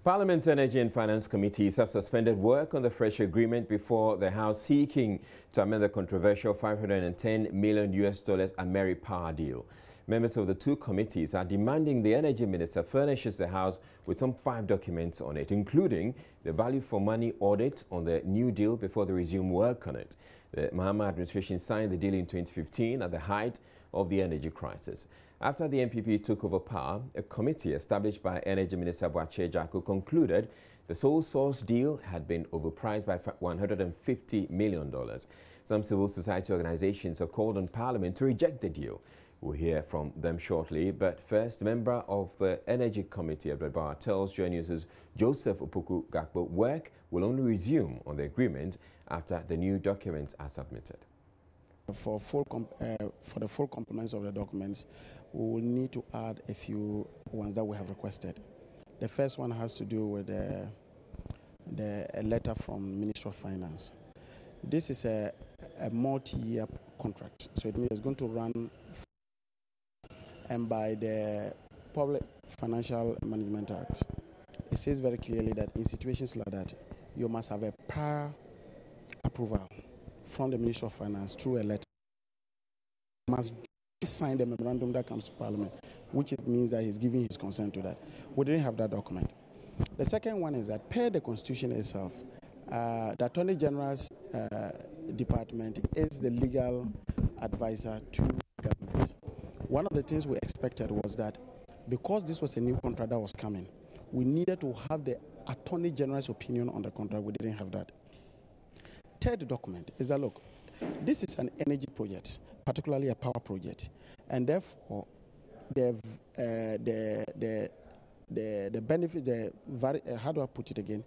Parliament's Energy and Finance Committees have suspended work on the fresh agreement before the House seeking to amend the controversial $510 million AmeriPower deal. Members of the two committees are demanding the Energy Minister furnishes the House with some 5 documents on it, including the value for money audit on the new deal before they resume work on it. The Mahama administration signed the deal in 2015 at the height of the energy crisis. After the NPP took over power, a committee established by Energy Minister Boakye Agyarko concluded the sole source deal had been overpriced by $150 million. Some civil society organizations have called on Parliament to reject the deal. We'll hear from them shortly, but first, member of the Energy Committee, Edward Bauer, tells Joy News' Joseph Opoku Gakpo work will only resume on the agreement after the new documents are submitted. For the full complements of the documents, we will need to add a few ones that we have requested. The first one has to do with a letter from Ministry of Finance. This is a multi-year contract, so it means it's going to run, and by the Public Financial Management Act, it says very clearly that in situations like that, you must have a prior approval from the Ministry of Finance through a letter. You must sign the memorandum that comes to Parliament, which it means that he's giving his consent to that. We didn't have that document. The second one is that per the Constitution itself, the Attorney General's department is the legal advisor to government. One of the things we expected was that because this was a new contract that was coming, we needed to have the Attorney General's opinion on the contract. We didn't have that. Third document is that, look, this is an energy project, particularly a power project, and therefore the benefit, how do I put it again,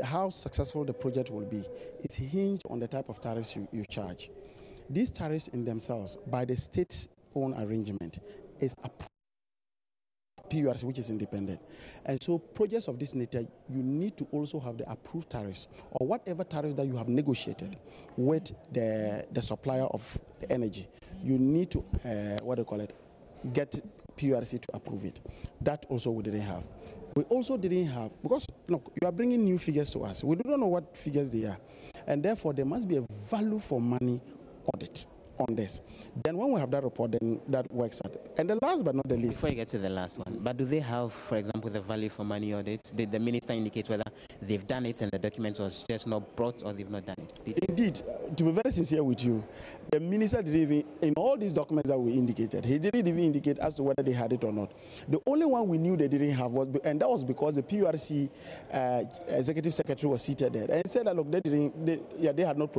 how successful the project will be is hinged on the type of tariffs you charge. These tariffs in themselves, by the state's own arrangement, is approved. PURC, which is independent. And so projects of this nature, you need to also have the approved tariffs or whatever tariff that you have negotiated with the supplier of the energy. You need to, get PURC to approve it. That also we didn't have. We also didn't have, because look, you are bringing new figures to us. We don't know what figures they are. And therefore, there must be a value for money audit on this. Then when we have that report, then that works out. And the last but not the least. Before you get to the last one, but do they have, for example, the value for money audit? Did the minister indicate whether they've done it and the document was just not brought or they've not done it? Indeed, to be very sincere with you, the minister didn't even, in all these documents that we indicated, he didn't even indicate as to whether they had it or not. The only one we knew they didn't have was, and that was because the PURC executive secretary was seated there and said that, look, they had not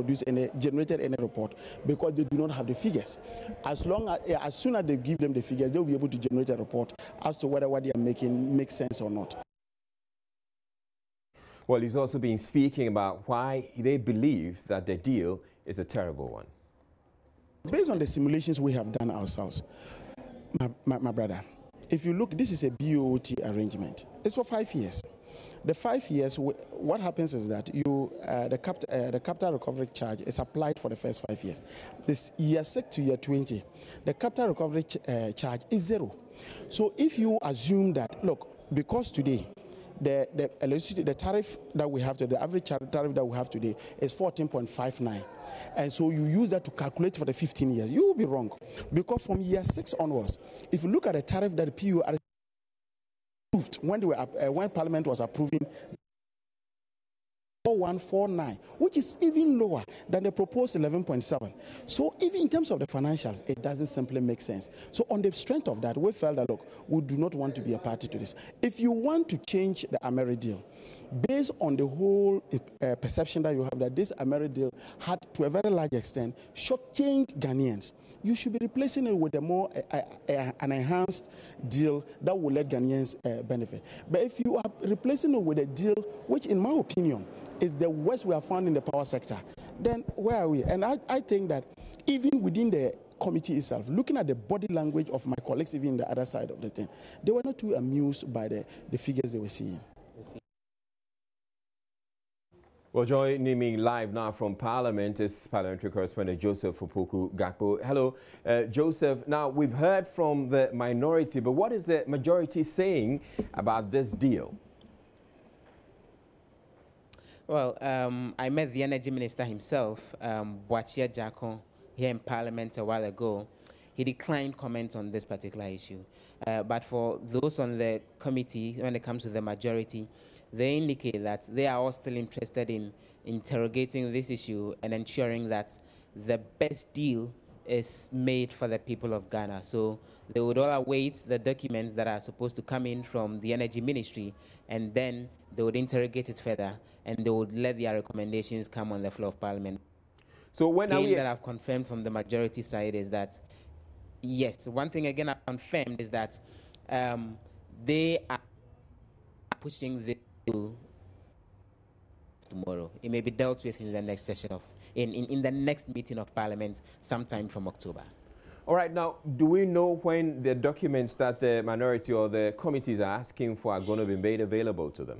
generated any report because they do not have the figures. As soon as they give them the figures, they'll be able to generate a report as to whether what they are making makes sense or not. Well, he's also been speaking about why they believe that the deal is a terrible one. Based on the simulations we have done ourselves, my brother, if you look, this is a BOT arrangement. It's for 5 years. The 5 years, what happens is that the capital recovery charge is applied for the first 5 years. This year 6 to year 20, the capital recovery charge is 0. So if you assume that, look, because today, the electricity, the tariff that we have today, the average tariff that we have today is 14.59. And so you use that to calculate for the 15 years. You will be wrong. Because from year 6 onwards, if you look at the tariff that the PURC approved when Parliament was approving 4149, which is even lower than the proposed 11.7. So even in terms of the financials, it doesn't simply make sense. So on the strength of that, we felt that, look, we do not want to be a party to this. If you want to change the Ameri deal, based on the whole perception that you have that this Ameri deal had, to a very large extent, shortchanged Ghanaians, you should be replacing it with a more an enhanced deal that will let Ghanaians benefit. But if you are replacing it with a deal which, in my opinion, is the worst we have found in the power sector, then where are we? And I think that even within the committee itself, looking at the body language of my colleagues, even in the other side of the thing, they were not too amused by the figures they were seeing. Well, joining me live now from Parliament is parliamentary correspondent Joseph Opoku Gakpo. Hello, Joseph. Now, we've heard from the minority, but what is the majority saying about this deal? Well, I met the Energy Minister himself, Boachie Jakon, here in Parliament a while ago. He declined comment on this particular issue. But for those on the committee, when it comes to the majority, they indicate that they are all still interested in interrogating this issue and ensuring that the best deal is made for the people of Ghana. So they would all await the documents that are supposed to come in from the Energy Ministry, and then they would interrogate it further, and they would let their recommendations come on the floor of Parliament. So when are we... that I've confirmed from the majority side is that, yes, one thing again I've confirmed is that they are pushing the bill tomorrow. It may be dealt with in the next session of, in the next meeting of Parliament sometime from October. All right, now, do we know when the documents that the minority or the committees are asking for are going to be made available to them?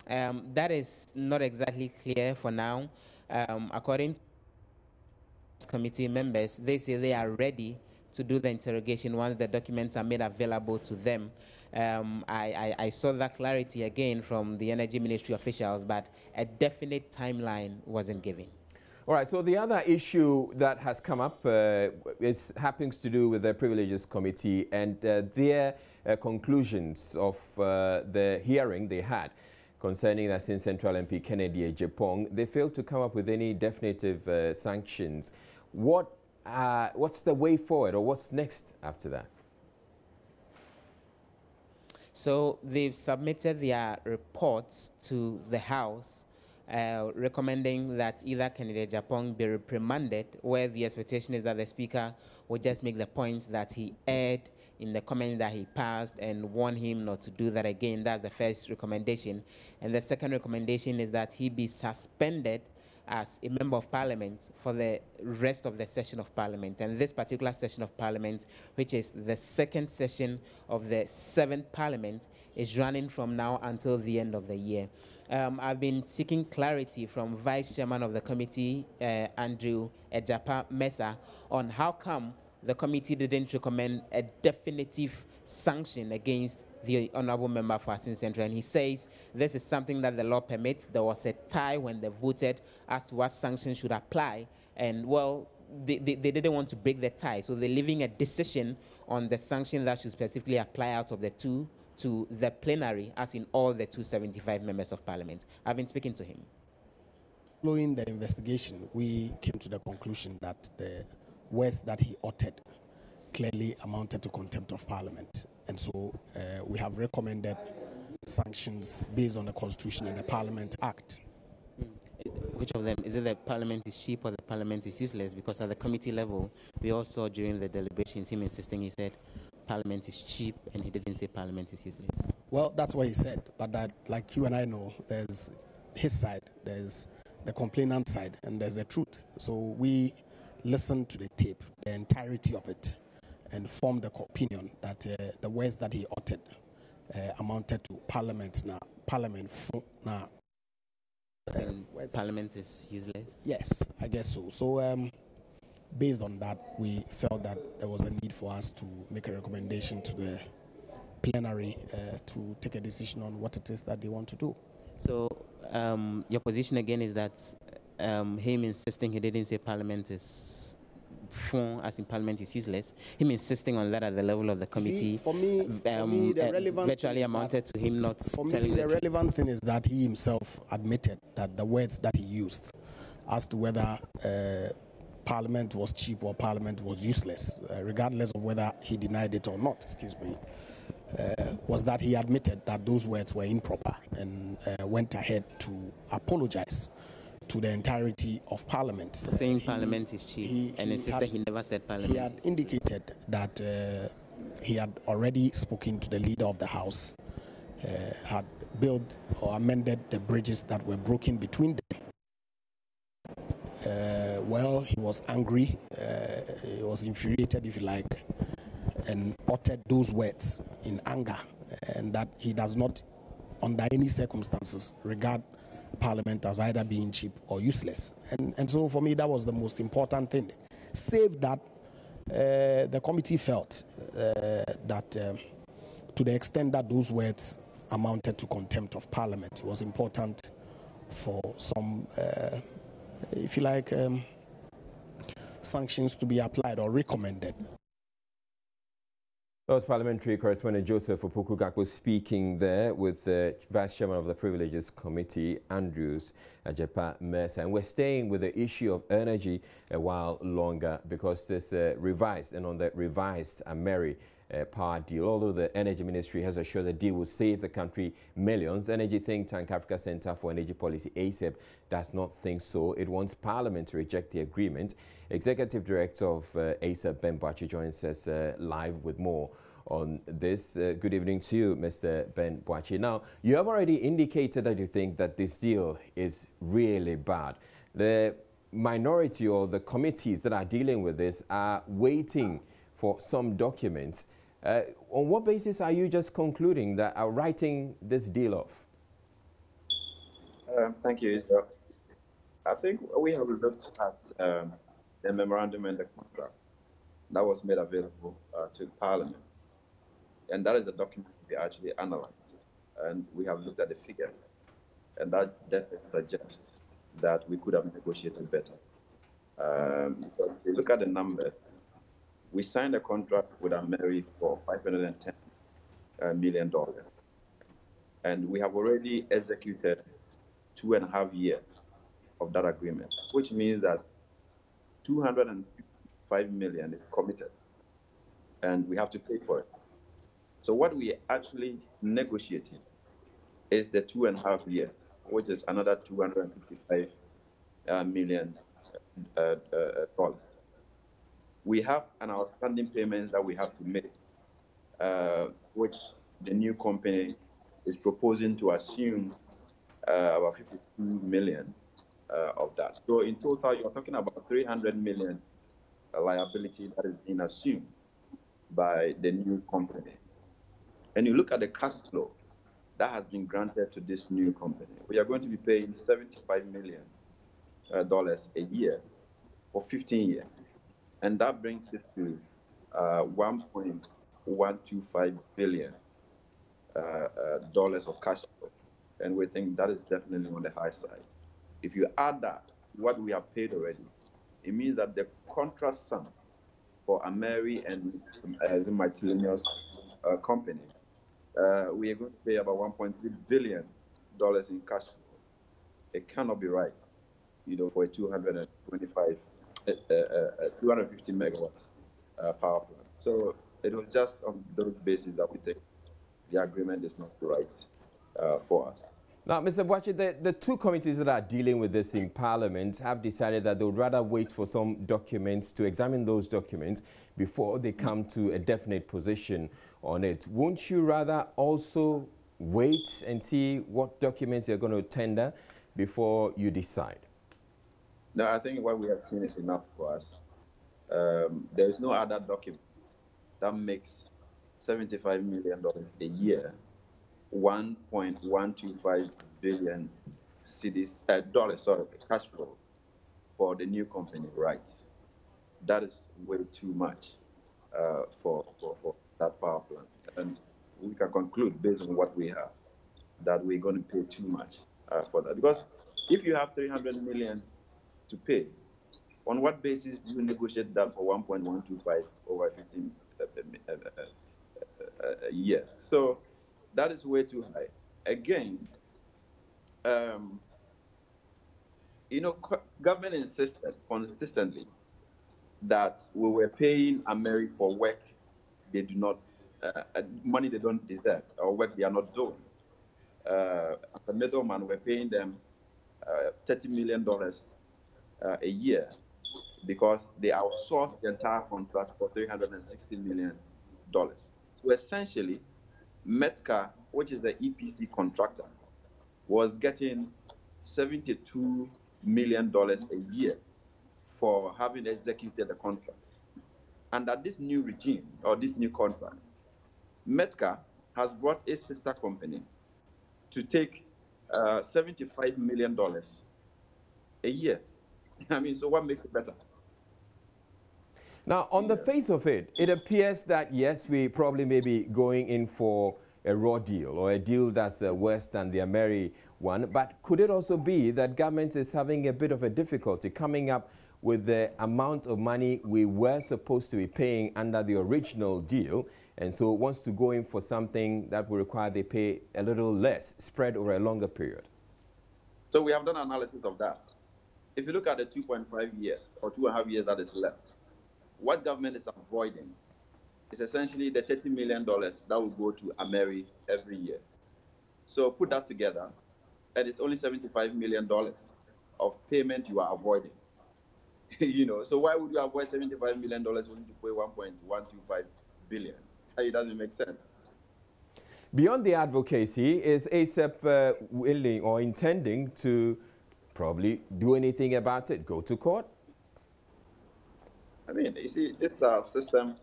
That is not exactly clear for now. According to committee members, they say they are ready to do the interrogation once the documents are made available to them. I saw that clarity again from the Energy Ministry officials, but a definite timeline wasn't given. All right, so the other issue that has come up happens to do with the Privileges Committee and their conclusions of the hearing they had concerning that Sin Central MP Kennedy Agyapong. They failed to come up with any definitive sanctions. What's the way forward, or what's next after that? So they've submitted their reports to the House, recommending that either Kennedy Agyapong be reprimanded, where the expectation is that the Speaker will just make the point that he erred in the comments that he passed and warn him not to do that again. That's the first recommendation. And the second recommendation is that he be suspended as a member of Parliament for the rest of the session of Parliament. And this particular session of Parliament, which is the second session of the 7th Parliament, is running from now until the end of the year. I've been seeking clarity from Vice Chairman of the committee, Andrew Ejapa Mesa, on how come the committee didn't recommend a definitive sanction against the honorable member for Sin Central. And he says this is something that the law permits. There was a tie when they voted as to what sanctions should apply. And, well, they didn't want to break the tie. So they're leaving a decision on the sanction that should specifically apply out of the two to the plenary, as in all the 275 members of Parliament. I've been speaking to him. Following the investigation, we came to the conclusion that the words that he uttered clearly amounted to contempt of Parliament. And so we have recommended sanctions based on the Constitution and the Parliament Act. Which of them? Is it the Parliament is cheap or the Parliament is useless? Because at the committee level, we all saw during the deliberations him insisting, he said Parliament is cheap, and he didn't say Parliament is useless. Well, that's what he said, but that, like you and I know, there's his side, there's the complainant side, and there's the truth. So we listened to the tape, the entirety of it, and formed the opinion that the words that he uttered amounted to Parliament now. Parliament now. Parliament is useless? Yes, I guess so. So based on that, we felt that there was a need for us to make a recommendation to the plenary to take a decision on what it is that they want to do. So your position again is that him insisting he didn't say Parliament is as in Parliament is useless, him insisting on that at the level of the committee, for me, the relevant virtually amounted to him not telling the relevant thing is that he himself admitted that the words that he used as to whether Parliament was cheap or Parliament was useless, regardless of whether he denied it or not, was that he admitted that those words were improper and went ahead to apologize to the entirety of Parliament. Saying Parliament is cheap and insisted he never said Parliament. He had indicated that he had already spoken to the leader of the House, had built or amended the bridges that were broken between them. Well, he was angry, he was infuriated, if you like, and uttered those words in anger, and that he does not, under any circumstances, regard Parliament as either being cheap or useless. And so for me, that was the most important thing. Save that the committee felt that to the extent that those words amounted to contempt of Parliament. It was important for some, if you like, sanctions to be applied or recommended. That was Parliamentary Correspondent Joseph Opoku-Gakpo speaking there with the Vice Chairman of the Privileges Committee, Andrews Agyapa-Mercer. And we're staying with the issue of energy a while longer because this revised, and on the revised Ameri power deal, although the Energy Ministry has assured the deal will save the country millions, energy think tank Africa Center for Energy Policy, ACEP, does not think so. It wants Parliament to reject the agreement. Executive Director of ACEP, Ben Boakye, joins us live with more on this. Good evening to you, Mr. Ben Boakye. Now, you have already indicated that you think that this deal is really bad. The minority or the committees that are dealing with this are waiting for some documents. On what basis are you just concluding that are writing this deal off? Thank you, Israel. I think we have looked at the memorandum and the contract that was made available to Parliament. And that is the document we actually analyzed. And we have looked at the figures. And that definitely suggests that we could have negotiated better. Because if you look at the numbers, we signed a contract with Ameri for $510 million. And we have already executed 2.5 years of that agreement, which means that $255 million is committed, and we have to pay for it. So what we actually negotiating is the 2.5 years, which is another $255 million. We have an outstanding payments that we have to make, which the new company is proposing to assume about $52 million of that. So in total, you're talking about $300 million liability that is being assumed by the new company. And you look at the cash flow that has been granted to this new company. We are going to be paying $75 million a year for 15 years. And that brings it to $1.125 billion of cash flow. And we think that is definitely on the high side. If you add that, what we have paid already, it means that the contract sum for Ameri and the Martinius company, we are going to pay about $1.3 billion in cash flow. It cannot be right, for a 250 megawatts power plant. So it was just on those basis that we think the agreement is not right for us. Now, Mr. Boakye, the two committees that are dealing with this in Parliament have decided that they would rather wait for some documents to examine those documents before they come to a definite position on it. Won't you rather also wait and see what documents you're going to tender before you decide? No, I think what we have seen is enough for us. There is no other document that makes $75 million a year, 1.125 billion dollars cash flow for the new company rights. That is way too much for that power plant. And we can conclude based on what we have that we're going to pay too much for that. Because if you have $300 million to pay, on what basis do you negotiate that for 1.125 over 15 years? So that is way too high. Again, government insisted consistently that we were paying Ameri for work they do not, money they don't deserve, or work they are not doing. As a middleman, we're paying them $30 million a year because they outsourced the entire contract for $360 million. So essentially, METCA, which is the EPC contractor, was getting $72 million a year for having executed the contract. Under this new regime, or this new contract, METCA has brought a sister company to take $75 million a year. I mean, so what makes it better? Now, on the face of it, it appears that, yes, we probably may be going in for a raw deal or a deal that's worse than the Ameri one. But could it also be that government is having a bit of a difficulty coming up with the amount of money we were supposed to be paying under the original deal, and so wants to go in for something that will require they pay a little less, spread over a longer period? So we have done analysis of that. If you look at the 2.5 years or 2.5 years that is left, what government is avoiding is essentially the $30 million that will go to Ameri every year. So put that together, and it's only $75 million of payment you are avoiding. You know, so why would you avoid $75 million when you pay 1.125 billion? It doesn't make sense. Beyond the advocacy, is ASEP willing or intending to probably do anything about it, go to court? I mean, you see, this system,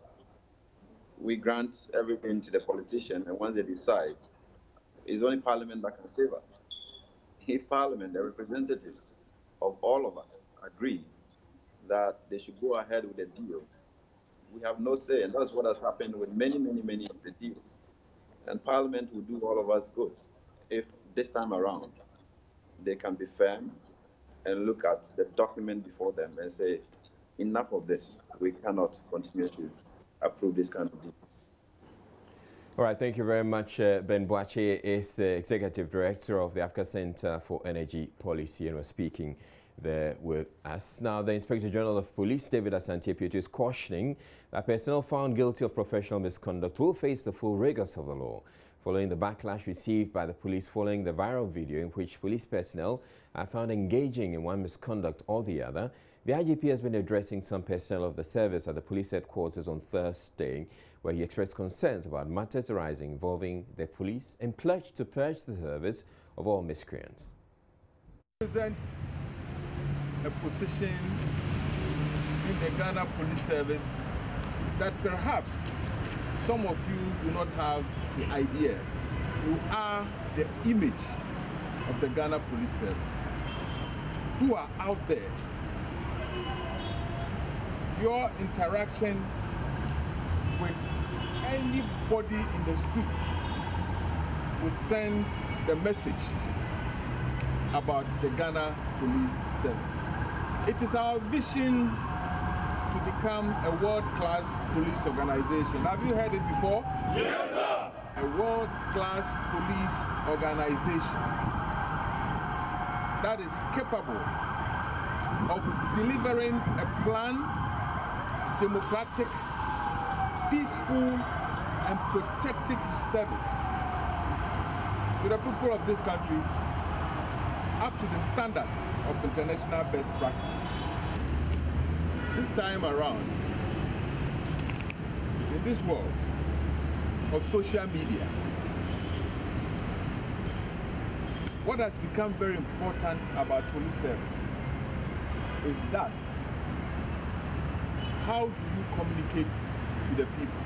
we grant everything to the politician, and once they decide, it's only Parliament that can save us. If Parliament, the representatives of all of us, agree that they should go ahead with the deal, we have no say, and that's what has happened with many of the deals. And Parliament will do all of us good if this time around they can be firm and look at the document before them and say, enough of this. We cannot continue to approve this kind of deal. All right, thank you very much. Ben Boakye is the Executive Director of the Africa Center for Energy Policy, and was speaking there with us. Now, the Inspector General of Police, David Asante-Apiato, is cautioning that personnel found guilty of professional misconduct will face the full rigors of the law, following the backlash received by the police following the viral video in which police personnel are found engaging in one misconduct or the other. The IGP has been addressing some personnel of the service at the police headquarters on Thursday, where he expressed concerns about matters arising involving the police and pledged to purge the service of all miscreants. Presents a position in the Ghana Police Service that perhaps some of you do not have the idea. You are the image of the Ghana Police Service. Who are out there? Your interaction with anybody in the street will send the message about the Ghana Police Service. It is our vision to become a world-class police organization. Have you heard it before? Yes, sir! A world-class police organization that is capable of delivering a planned, democratic, peaceful, and protective service to the people of this country up to the standards of international best practice. This time around, in this world of social media, what has become very important about police service is that how do you communicate to the people?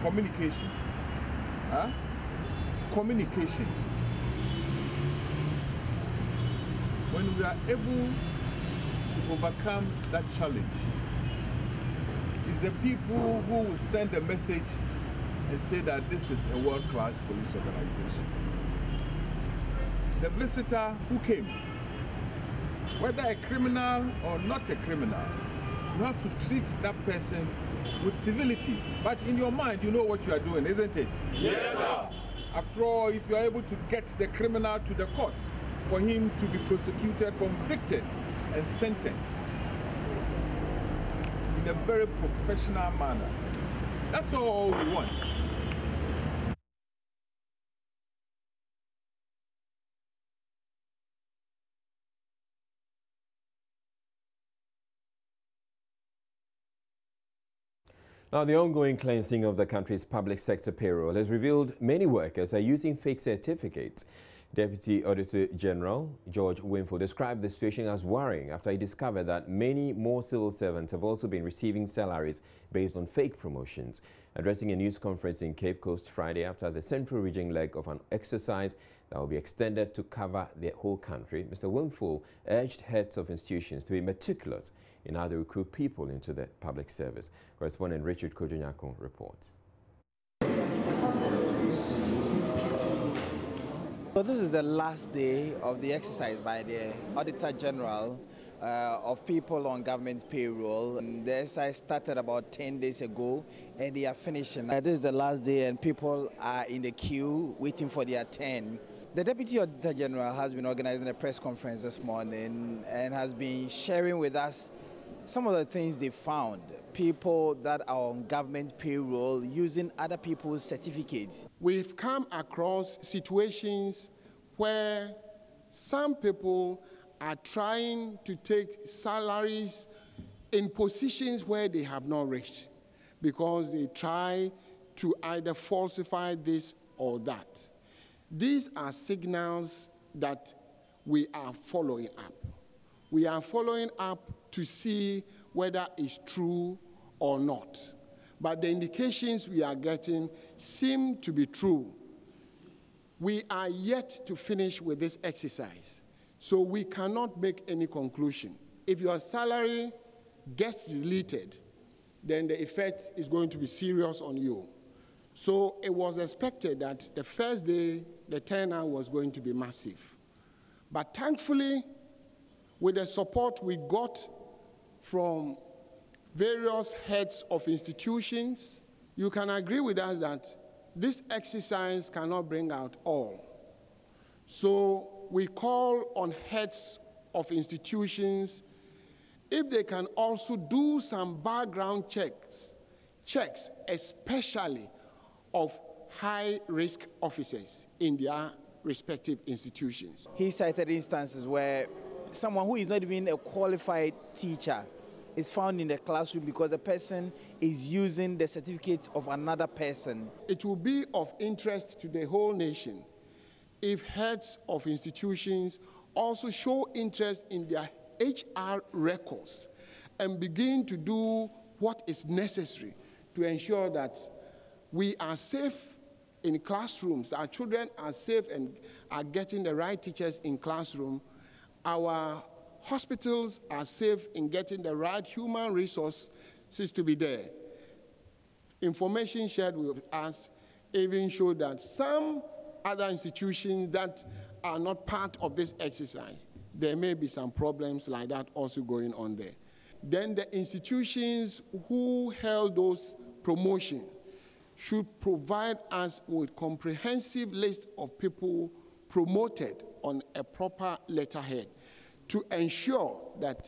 Communication. Huh? Communication. When we are able to overcome that challenge, it's the people who will send a message and say that this is a world-class police organization. The visitor who came, whether a criminal or not a criminal, you have to treat that person with civility. But in your mind, you know what you are doing, isn't it? Yes, sir. After all, if you are able to get the criminal to the courts for him to be prosecuted, convicted, and sentenced in a very professional manner, that's all we want. Now, the ongoing cleansing of the country's public sector payroll has revealed many workers are using fake certificates. Deputy Auditor General George Winfield described the situation as worrying after he discovered that many more civil servants have also been receiving salaries based on fake promotions. Addressing a news conference in Cape Coast Friday after the Central Region leg of an exercise that will be extended to cover the whole country, Mr. Winfield urged heads of institutions to be meticulous in how they recruit people into the public service. Correspondent Richard Kojo-Nyakon reports. So this is the last day of the exercise by the Auditor General of people on government payroll. And the exercise started about 10 days ago and they are finishing. This is the last day and people are in the queue waiting for their turn. The Deputy Auditor General has been organizing a press conference this morning and has been sharing with us some of the things they found. People that are on government payroll using other people's certificates. We've come across situations where some people are trying to take salaries in positions where they have not reached because they try to either falsify this or that. These are signals that we are following up. We are following up to see whether it's true or not. But the indications we are getting seem to be true. We are yet to finish with this exercise, so we cannot make any conclusion. If your salary gets deleted, then the effect is going to be serious on you. So it was expected that the first day, the turnout was going to be massive. But thankfully, with the support we got from various heads of institutions, you can agree with us that this exercise cannot bring out all. So we call on heads of institutions if they can also do some background checks especially of high-risk officers in their respective institutions. He cited instances where someone who is not even a qualified teacher is found in the classroom because the person is using the certificate of another person. It will be of interest to the whole nation if heads of institutions also show interest in their HR records and begin to do what is necessary to ensure that we are safe in classrooms, our children are safe and are getting the right teachers in classroom, our hospitals are safe in getting the right human resources to be there. Information shared with us even showed that some other institutions that are not part of this exercise, there may be some problems like that also going on there. Then the institutions who held those promotions should provide us with comprehensive list of people promoted on a proper letterhead to ensure that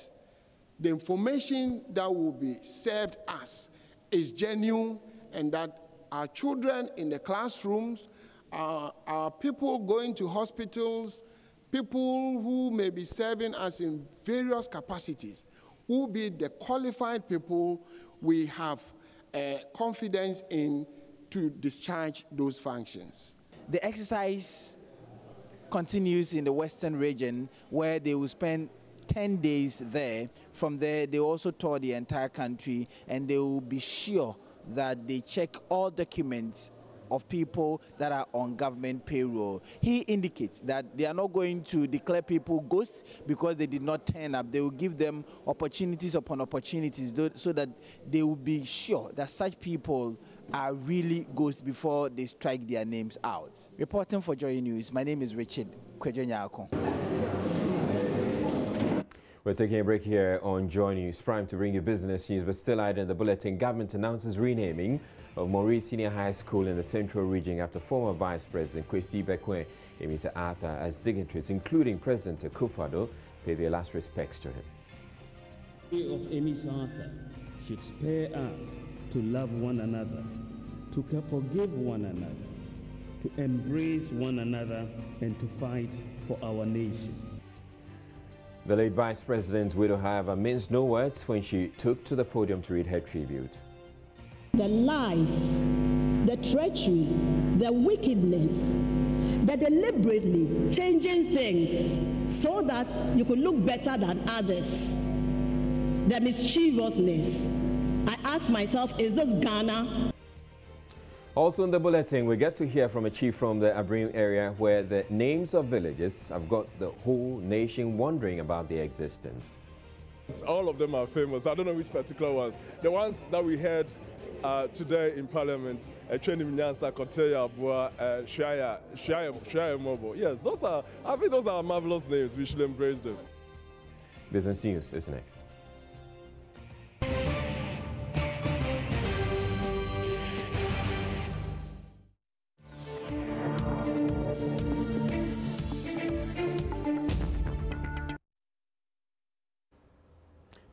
the information that will be served us is genuine and that our children in the classrooms, our people going to hospitals, people who may be serving us in various capacities, will be the qualified people we have confidence in to discharge those functions. The exercise continues in the Western region where they will spend 10 days there. From there, they also tour the entire country and they will be sure that they check all documents of people that are on government payroll. He indicates that they are not going to declare people ghosts because they did not turn up. They will give them opportunities upon opportunities so that they will be sure that such people are really ghosts before they strike their names out. Reporting for Joy News, my name is Richard Kwejo-Nyako. We're taking a break here on Joy News Prime to bring you business news, but still ahead in the bulletin, government announces renaming of Maurice Senior High School in the Central Region after former Vice President Kwesi Bekwai and Mr. Arthur as dignitaries, including President Akufo-Addo, pay their last respects to him. The of Ms. Arthur should spare us to love one another, to forgive one another, to embrace one another, and to fight for our nation. The late Vice President's widow, however, minced no words when she took to the podium to read her tribute. The lies, the treachery, the wickedness, the deliberately changing things so that you could look better than others, the mischievousness. I ask myself, is this Ghana? Also in the bulletin, we get to hear from a chief from the Abrim area where the names of villages have got the whole nation wondering about their existence. All of them are famous. I don't know which particular ones. The ones that we heard today in Parliament, Training Nyansa, Koteya Abua, Shaya Mobile. Yes, I think those are marvelous names. We should embrace them. Business News is next.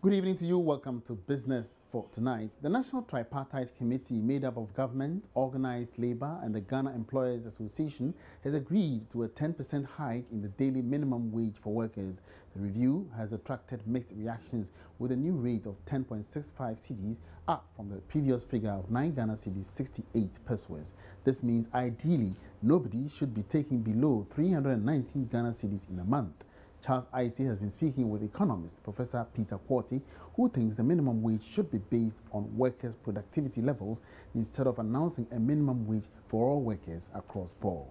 Good evening to you. Welcome to Business for Tonight. The National Tripartite Committee, made up of government, organized labor, and the Ghana Employers Association, has agreed to a 10% hike in the daily minimum wage for workers. The review has attracted mixed reactions, with a new rate of 10.65 cedis, up from the previous figure of 9 Ghana cedis 68 pesos. This means ideally nobody should be taking below 319 Ghana cedis in a month. Charles Aite has been speaking with economist Professor Peter Quartey, who thinks the minimum wage should be based on workers' productivity levels instead of announcing a minimum wage for all workers across board.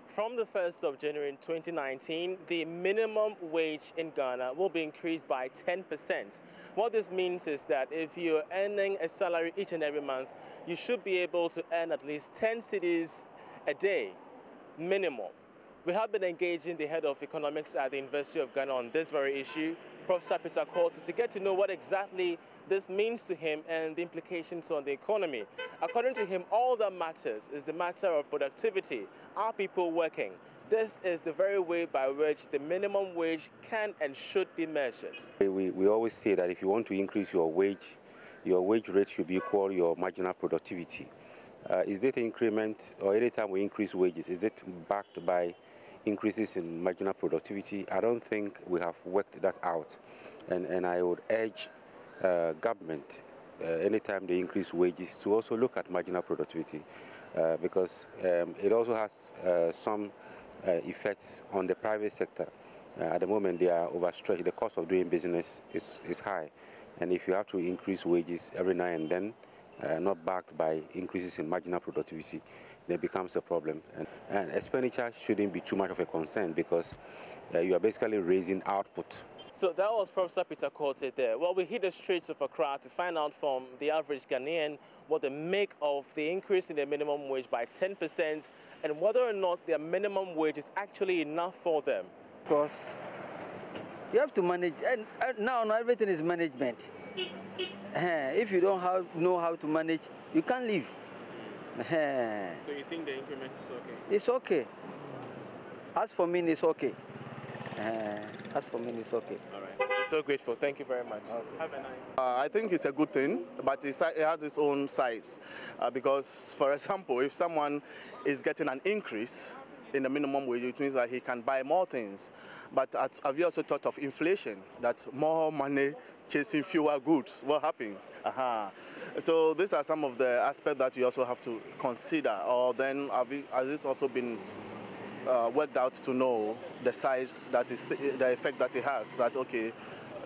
From the 1st of January 2019, the minimum wage in Ghana will be increased by 10%. What this means is that if you're earning a salary each and every month, you should be able to earn at least 10 cedis a day, minimum. We have been engaging the head of economics at the University of Ghana on this very issue, Professor Peter Quartey, to get to know what exactly this means to him and the implications on the economy. According to him, all that matters is the matter of productivity. Are people working? This is the very way by which the minimum wage can and should be measured. We always say that if you want to increase your wage rate should be equal to your marginal productivity. Is it an increment, or any time we increase wages, is it backed by increases in marginal productivity? I don't think we have worked that out. And I would urge government, anytime they increase wages, to also look at marginal productivity because it also has some effects on the private sector. At the moment, they are overstretched. The cost of doing business is high. And if you have to increase wages every now and then, not backed by increases in marginal productivity, then becomes a problem. And expenditure shouldn't be too much of a concern because you are basically raising output. So that was Professor Peter Quartey there. Well, we hit the streets of Accra to find out from the average Ghanaian what they make of the increase in the minimum wage by 10% and whether or not their minimum wage is actually enough for them. Because you have to manage, and now everything is management. If you don't know how to manage, you can't live. So you think the increment is okay? It's okay. As for me, it's okay. As for me, it's okay. All right. I'm so grateful. Thank you very much. Okay. Have a nice. I think it's a good thing, but it has its own sides. Because, for example, if someone is getting an increase in the minimum wage, it means that he can buy more things. But have you also thought of inflation, that more money chasing fewer goods? What happens? So these are some of the aspects that you also have to consider. Or then has it also been worked out to know the size, that is the effect that it has, that okay,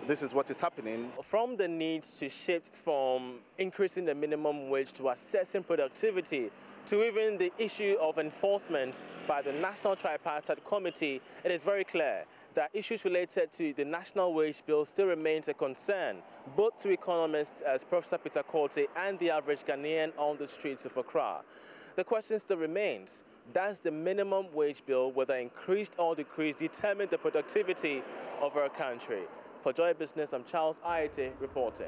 this is what is happening. From the need to shift from increasing the minimum wage to assessing productivity to even the issue of enforcement by the National Tripartite Committee, it is very clear that issues related to the national wage bill still remains a concern, both to economists as Professor Peter Quartey and the average Ghanaian on the streets of Accra. The question still remains, does the minimum wage bill, whether increased or decreased, determine the productivity of our country? For Joy Business, I'm Charles Aite reporting.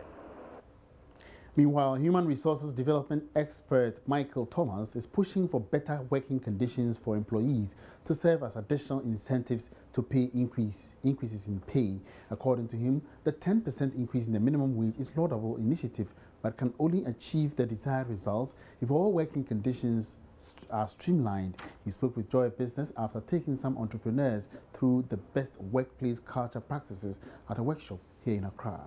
Meanwhile, human resources development expert Michael Thomas is pushing for better working conditions for employees to serve as additional incentives to pay increases in pay. According to him, the 10% increase in the minimum wage is a laudable initiative, but can only achieve the desired results if all working conditions are streamlined. He spoke with Joy Business after taking some entrepreneurs through the best workplace culture practices at a workshop here in Accra.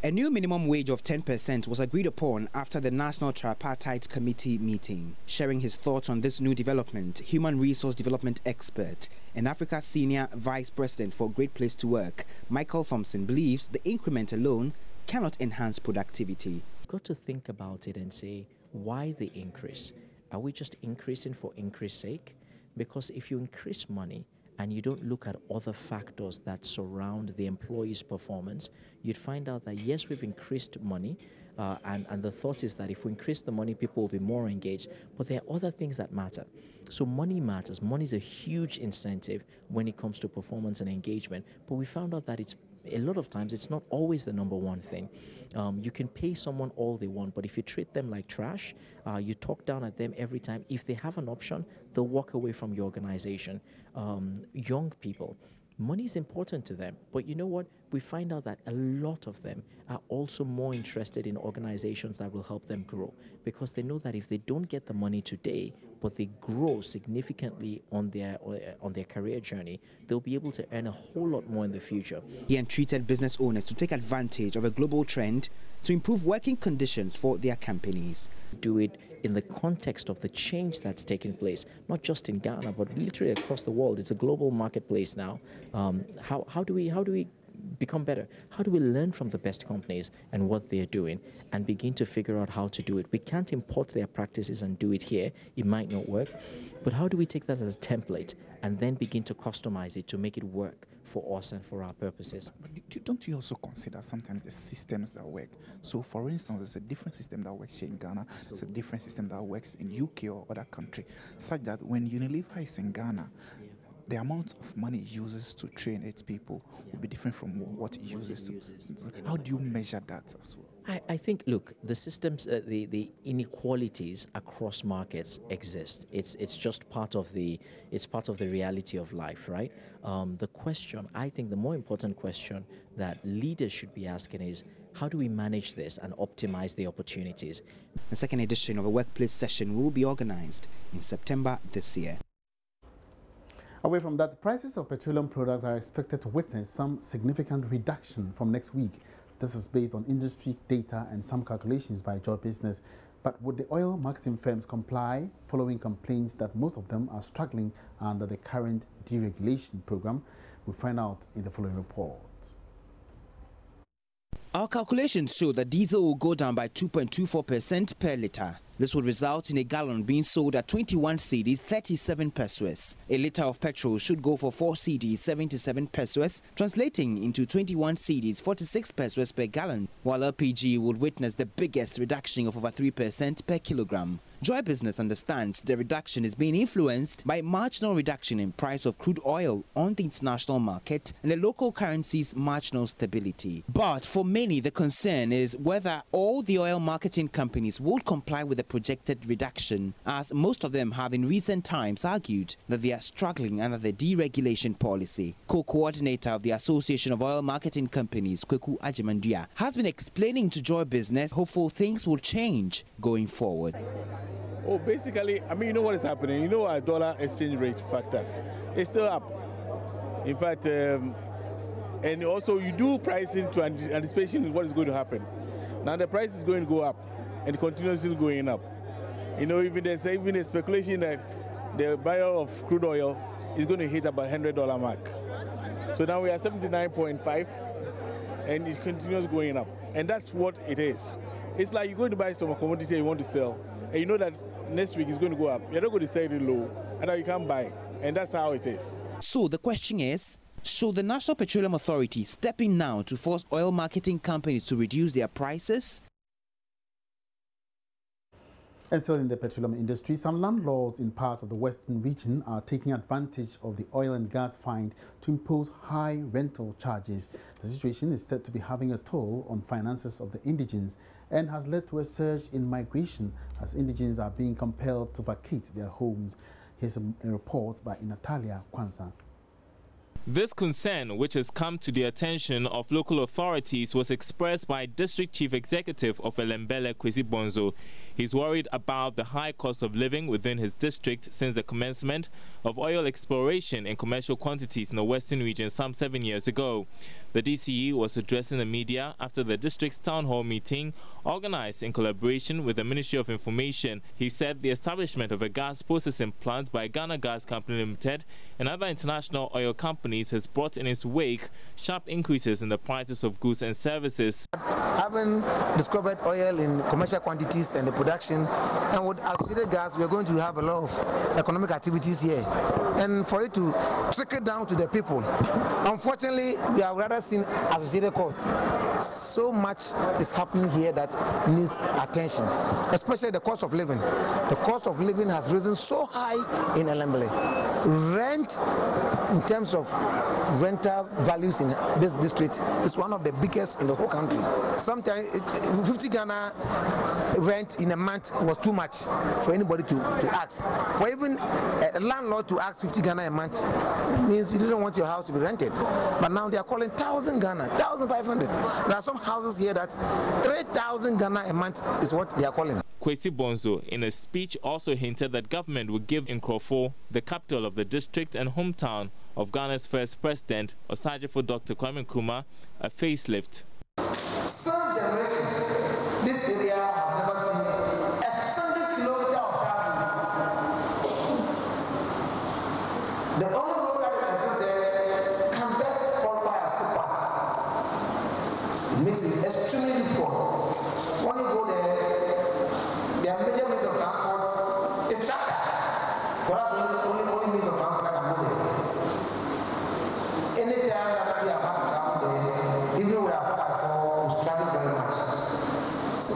A new minimum wage of 10% was agreed upon after the National Tripartite Committee meeting. Sharing his thoughts on this new development, human resource development expert and Africa's senior vice president for Great Place to Work, Michael Thompson, believes the increment alone cannot enhance productivity. You've got to think about it and say, why the increase? Are we just increasing for increase sake? Because if you increase money and you don't look at other factors that surround the employee's performance, you'd find out that yes, we've increased money, and the thought is that if we increase the money, people will be more engaged, but there are other things that matter. So money matters. Money is a huge incentive when it comes to performance and engagement, but we found out that a lot of times it's not always the number one thing. You can pay someone all they want, but if you treat them like trash, you talk down at them every time, if they have an option, they'll walk away from your organization. Young people, money is important to them, but you know what? We find out that a lot of them are also more interested in organizations that will help them grow, because they know that if they don't get the money today, but they grow significantly on their career journey, they'll be able to earn a whole lot more in the future. He entreated business owners to take advantage of a global trend to improve working conditions for their companies. Do it in the context of the change that's taking place, not just in Ghana, but literally across the world. It's a global marketplace now. How do we become better? How do we learn from the best companies and what they're doing and begin to figure out how to do it? We can't import their practices and do it here. It might not work. But how do we take that as a template and then begin to customize it to make it work for us and for our purposes? But don't you also consider sometimes the systems that work? So, for instance, there's a different system that works here in Ghana. There's a different system that works in UK or other country, such that when Unilever is in Ghana, the amount of money it uses to train its people will be different from what it uses to. How do you measure that as well? I think, look, the systems, the inequalities across markets exist. It's just part of the reality of life, right? The question, I think, the more important question that leaders should be asking is, how do we manage this and optimize the opportunities? The second edition of a workplace session will be organized in September this year. Away from that, prices of petroleum products are expected to witness some significant reduction from next week. This is based on industry data and some calculations by Joy Business. But would the oil marketing firms comply following complaints that most of them are struggling under the current deregulation program? We'll find out in the following report. Our calculations show that diesel will go down by 2.24% per litre. This would result in a gallon being sold at 21 cedis 37 pesos. A litre of petrol should go for 4 cedis 77 pesos, translating into 21 cedis 46 pesos per gallon, while LPG would witness the biggest reduction of over 3% per kilogram. Joy Business understands the reduction is being influenced by marginal reduction in price of crude oil on the international market and the local currency's marginal stability. But for many, the concern is whether all the oil marketing companies will comply with the projected reduction, as most of them have in recent times argued that they are struggling under the deregulation policy. Co-coordinator of the Association of Oil Marketing Companies, Kweku Ajimandia, has been explaining to Joy Business hopeful things will change going forward. Oh, basically, I mean, you know what is happening. You know our dollar exchange rate factor is still up. In fact, and also you do pricing to anticipation of what is going to happen. Now the price is going to go up and continuously going up. You know, there's even a speculation that the barrel of crude oil is going to hit about $100 mark. So now we are 79.5 and it continues going up. And that's what it is. It's like you're going to buy some commodity you want to sell, and you know that next week it's going to go up. You're not going to sell it low, and then you can't buy. And that's how it is. So the question is, should the National Petroleum Authority step in now to force oil marketing companies to reduce their prices? And still in the petroleum industry, some landlords in parts of the western region are taking advantage of the oil and gas find to impose high rental charges. The situation is said to be having a toll on finances of the indigents and has led to a surge in migration as indigents are being compelled to vacate their homes. Here's a report by Natalia Kwanzaa. This concern, which has come to the attention of local authorities, was expressed by District Chief Executive of Elembele, Kwesi Bonzo. He's worried about the high cost of living within his district since the commencement of oil exploration in commercial quantities in the western region some 7 years ago. The DCE was addressing the media after the district's town hall meeting organized in collaboration with the Ministry of Information. He said the establishment of a gas processing plant by Ghana Gas Company Limited and other international oil companies has brought in its wake sharp increases in the prices of goods and services. Having discovered oil in commercial quantities and the production, and with associated gas, we are going to have a lot of economic activities here. And for it to trickle down to the people, unfortunately, we have rather seen associated costs. So much is happening here that needs attention, especially the cost of living. The cost of living has risen so high in Elembele. Rent, in terms of rental values in this district, is one of the biggest in the whole country. Sometimes 50 Ghana rent in a month was too much for anybody to ask. For even a landlord to ask 50 Ghana a month means you didn't want your house to be rented. But now they are calling 1,000 Ghana, 1,500. There are some houses here that 3,000 Ghana a month is what they are calling. Kwesi Bonzo, in a speech, also hinted that government would give Nkrofo, the capital of the district and hometown of Ghana's first president, Osagyefo Dr. Kwame Nkrumah, a facelift. Some generation, this area has never seen a single kilometer of carbon. The only road that exists there can best qualify as footpath. It makes it extremely difficult. When you go there, their major means of transport is tractor. But that's the only means of transport that can go there. Anytime that we are about to travel there, even with our 4x4, we struggle very much. So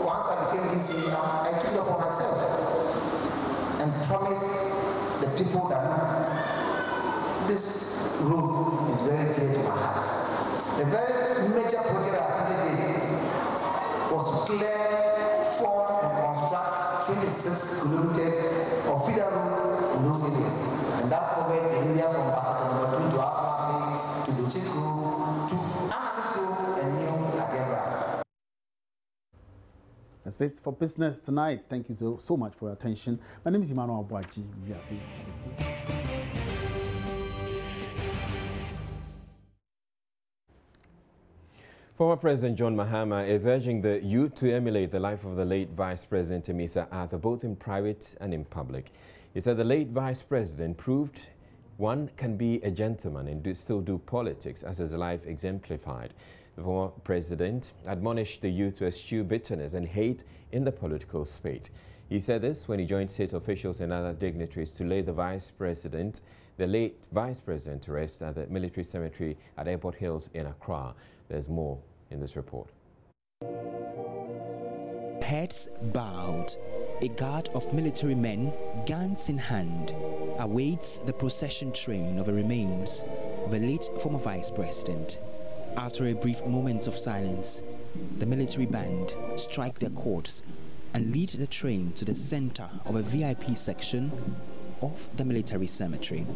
once I became DC, I took it upon myself and promised the people that this road is very dear to my heart. The very major project I started was to clear, form, and construct 26 kilometers of feeder road in those areas. And that covered the area from Basaka number 2 to Aswasi, to Dochiko, to Anamiko, and New Adebra. That's it for Business Tonight. Thank you so much for your attention. My name is Emmanuel Boaji. Former President John Mahama is urging the youth to emulate the life of the late Vice President Amisa Arthur, both in private and in public. He said the late Vice President proved one can be a gentleman and still do politics, as his life exemplified. The former president admonished the youth to eschew bitterness and hate in the political space. He said this when he joined state officials and other dignitaries to lay the late Vice President to rest at the military cemetery at Airport Hills in Accra. There's more in this report. Heads bowed, a guard of military men, guns in hand, awaits the procession train of the remains of a late former vice president. After a brief moment of silence, the military band strike their chords and lead the train to the center of a VIP section of the military cemetery.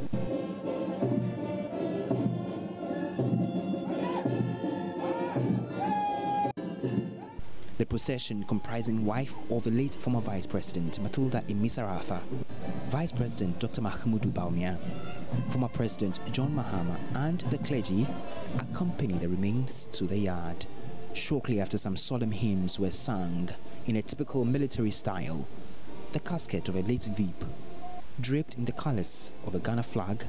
The procession, comprising wife of the late former Vice President Matilda Amisa Arthur, Vice President Dr. Mahamudu Bawumia, former President John Mahama, and the clergy, accompany the remains to the yard. Shortly after some solemn hymns were sung in a typical military style, the casket of a late VIP, draped in the colors of a Ghana flag,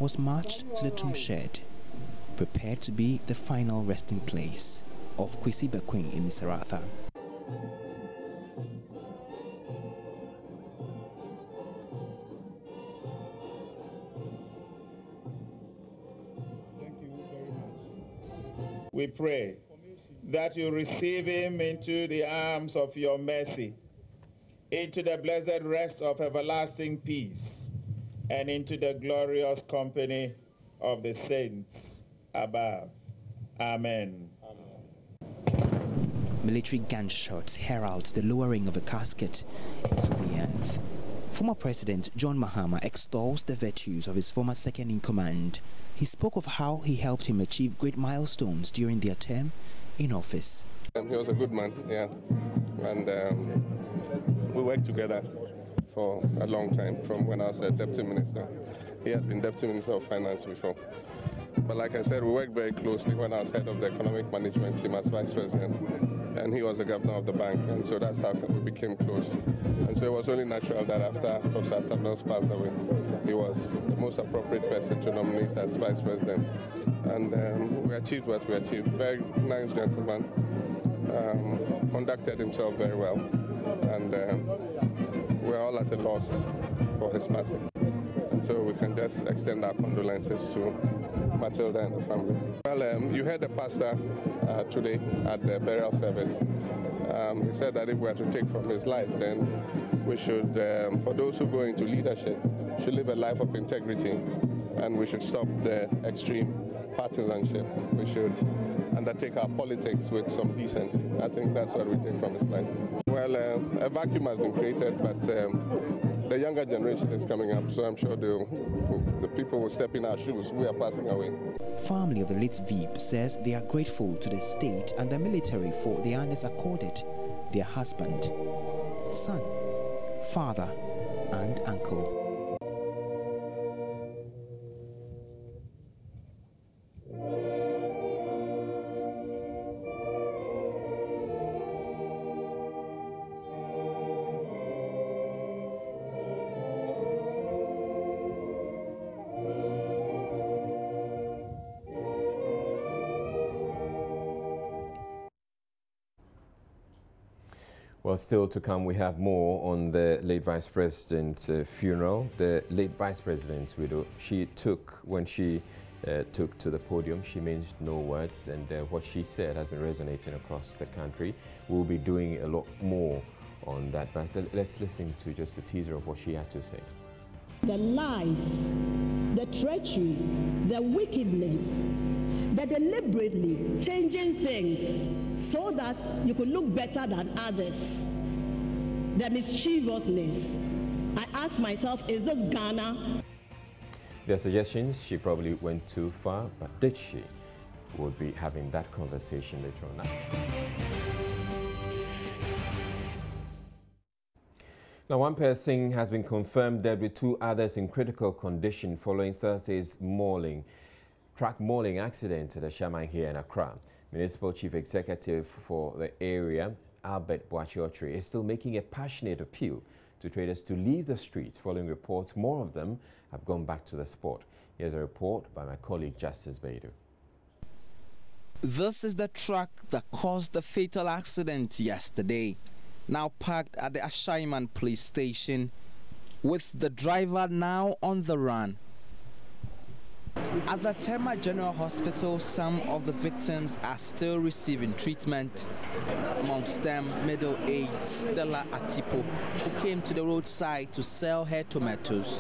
was marched to the tomb shed, prepared to be the final resting place of Kwesi Bekwin Amisa Arthur. Thank you very much. We pray that you receive him into the arms of your mercy, into the blessed rest of everlasting peace, and into the glorious company of the saints above. Amen. Military gunshots herald the lowering of a casket into the earth. Former President John Mahama extols the virtues of his former second-in-command. He spoke of how he helped him achieve great milestones during their term in office. He was a good man, yeah, and we worked together for a long time, from when I was a deputy minister. He had been deputy minister of finance before. But like I said, we worked very closely when I was head of the economic management team as vice president, and he was the governor of the bank, and so that's how we became close. And so it was only natural that after Professor Atta Mills passed away, he was the most appropriate person to nominate as vice president. And we achieved what we achieved. Very nice gentleman, conducted himself very well, and we're all at a loss for his passing. And so we can just extend our condolences to Matilda and the family. Well, you heard the pastor today at the burial service. He said that if we are to take from his life, then we should, for those who go into leadership, should live a life of integrity, and we should stop the extreme partisanship. We should undertake our politics with some decency. I think that's what we take from his life. Well, a vacuum has been created, but the younger generation is coming up, so I'm sure the people will step in our shoes. We are passing away. Family of the late Veep says they are grateful to the state and the military for the honors accorded their husband, son, father, and uncle. Well, still to come, we have more on the late Vice President's funeral. The late Vice President's widow, when she took to the podium, she minced no words, and what she said has been resonating across the country. We'll be doing a lot more on that, but let's listen to just a teaser of what she had to say. The lies, the treachery, the wickedness, the deliberately changing things so that you could look better than others, the mischievousness. I ask myself, is this Ghana? There are suggestions she probably went too far, but did she? We'll be having that conversation later on. Now, one person has been confirmed dead with two others in critical condition following Thursday's track mauling accident at the Shaman here in Accra. Municipal Chief Executive for the area, Albert Boakye-Okyere, is still making a passionate appeal to traders to leave the streets following reports more of them have gone back to the spot. Here's a report by my colleague Justice Beidou. This is the truck that caused the fatal accident yesterday, now parked at the Ashaiman police station, with the driver now on the run. At the Tema General Hospital, some of the victims are still receiving treatment. Amongst them, middle-aged Stella Atipo, who came to the roadside to sell her tomatoes.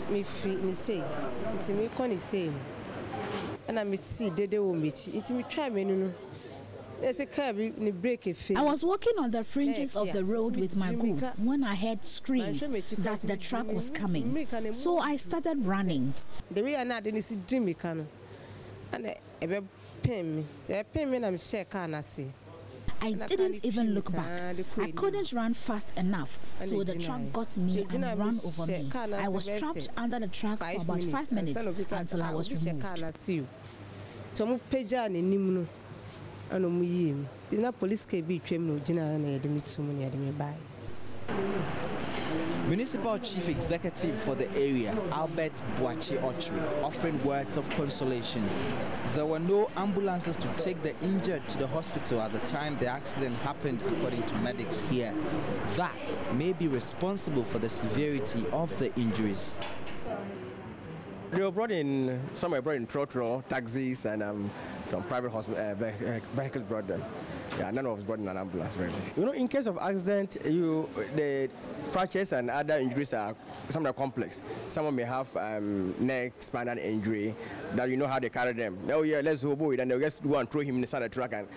I was walking on the fringes of the road with my goods when I heard screams that the truck was coming. So I started running. I didn't even look back. I couldn't run fast enough, so the truck got me and ran over me. I was trapped under the truck for about 5 minutes until I was removed. Municipal Chief Executive for the area, Albert Boakye-Okyere, offering words of consolation. There were no ambulances to take the injured to the hospital at the time the accident happened, according to medics here. That may be responsible for the severity of the injuries. They were brought in, some were brought in trotro, taxis, and some private hospital vehicles brought them. Yeah, none of us brought in an ambulance, really. You know, in case of accident, the fractures and other injuries are somewhat complex. Someone may have neck, spinal injury, that you know how they carry them. Oh yeah, let's hobo it, and they'll just go and throw him inside the truck and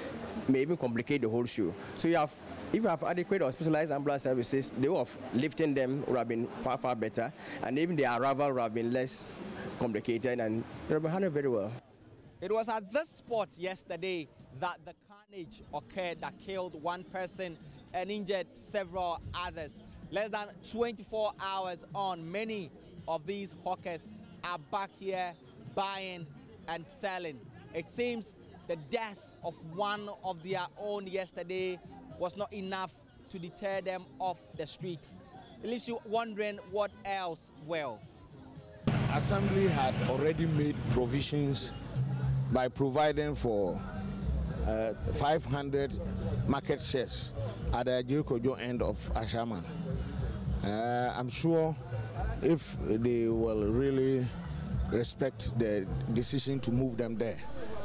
may even complicate the whole shoe. So if you have adequate or specialized ambulance services, the way of lifting them would have been far, far better, and even the arrival would have been less complicated, and they would have been handled very well. It was at this spot yesterday that the carnage occurred that killed one person and injured several others. Less than 24 hours on, many of these hawkers are back here buying and selling. It seems the death of one of their own yesterday was not enough to deter them off the street. It leaves you wondering what else will. Assembly had already made provisions by providing for 500 market shares at the Jericho end of Ashaiman. I'm sure if they will really respect the decision to move them there,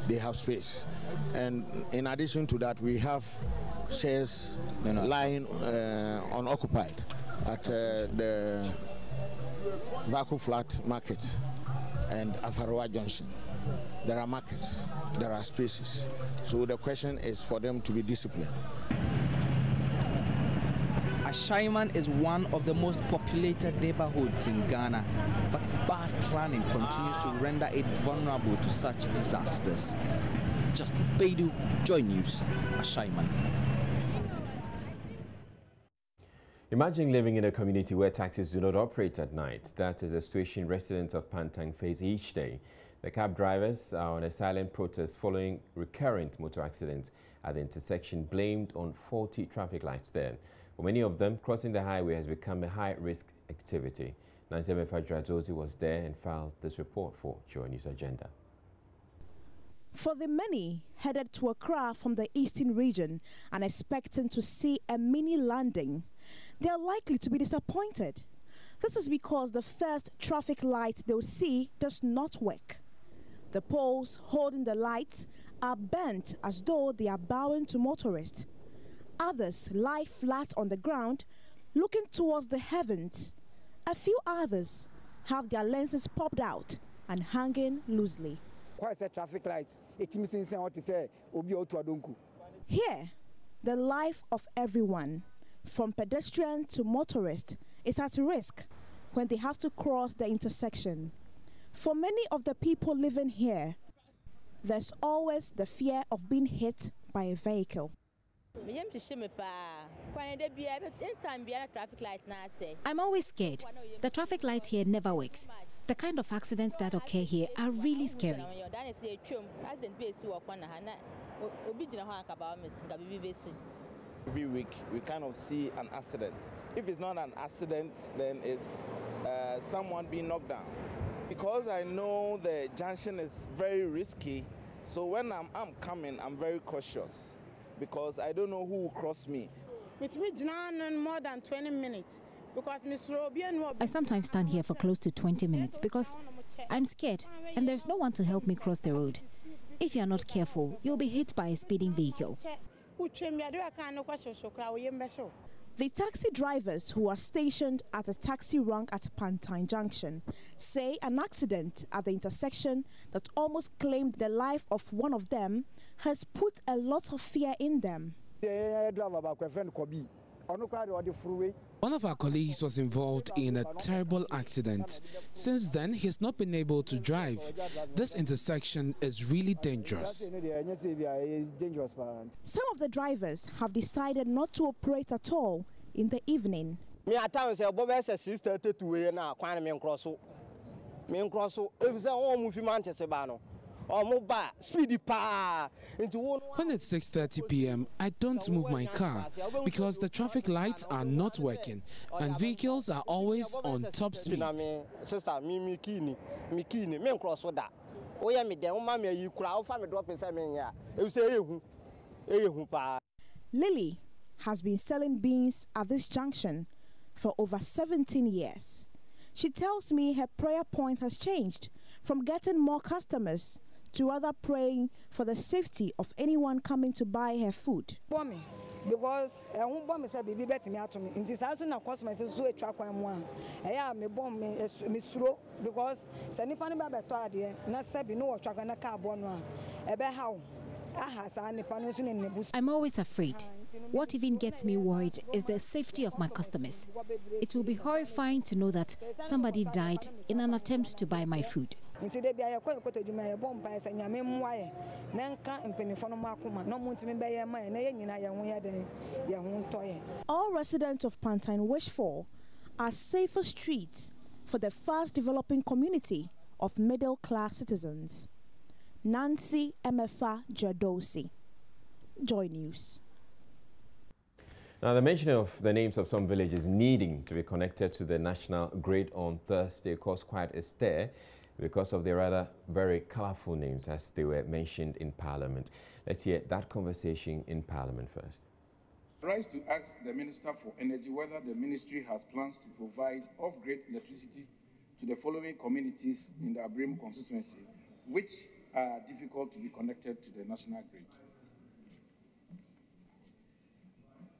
they have space. And in addition to that, we have shares lying unoccupied at the Vaku Flat Market and Afaroa Junction. There are markets, there are spaces. So the question is for them to be disciplined. Ashaiman is one of the most populated neighborhoods in Ghana, but bad planning continues to render it vulnerable to such disasters. Justice Baidu, Joy News, Ashaiman. Imagine living in a community where taxis do not operate at night. That is a situation residents of Pantang face each day. The cab drivers are on a silent protest following recurrent motor accidents at the intersection blamed on faulty traffic lights there. For many of them, crossing the highway has become a high-risk activity. Nanseme Fadrazozi was there and filed this report for Joy News Agenda. For the many headed to Accra from the eastern region and expecting to see a mini landing, they are likely to be disappointed. This is because the first traffic light they'll see does not work. The poles holding the lights are bent as though they are bowing to motorists. Others lie flat on the ground, looking towards the heavens. A few others have their lenses popped out and hanging loosely. Here, the life of everyone, from pedestrian to motorist, is at risk when they have to cross the intersection. For many of the people living here, there's always the fear of being hit by a vehicle. I'm always scared. The traffic light here never works. The kind of accidents that occur here are really scary. Every week we kind of see an accident. If it's not an accident, then it's someone being knocked down. Because I know the junction is very risky, so when I'm coming, I'm very cautious because I don't know who will cross me. With me more than 20 minutes because I sometimes stand here for close to 20 minutes because I'm scared and there's no one to help me cross the road. If you're not careful, you'll be hit by a speeding vehicle. The taxi drivers who are stationed at a taxi rank at Pantang Junction say an accident at the intersection that almost claimed the life of one of them has put a lot of fear in them. One of our colleagues was involved in a terrible accident. Since then, he's not been able to drive. This intersection is really dangerous. Some of the drivers have decided not to operate at all in the evening. When it's 6:30 p.m., I don't move my car because the traffic lights are not working and vehicles are always on top speed. Lily has been selling beans at this junction for over 17 years. She tells me her prayer point has changed from getting more customers to rather praying for the safety of anyone coming to buy her food. Because I'm always afraid. What even gets me worried is the safety of my customers. It will be horrifying to know that somebody died in an attempt to buy my food. All residents of Pantang wish for are safer streets for the fast developing community of middle-class citizens. Nancy Emefa Jadosi. Joy News. Now, the mention of the names of some villages needing to be connected to the national grid on Thursday caused quite a stir because of their rather very colorful names as they were mentioned in Parliament. Let's hear that conversation in Parliament first. I rise to ask the Minister for Energy whether the ministry has plans to provide off-grid electricity to the following communities in the Abrim constituency, which are difficult to be connected to the national grid.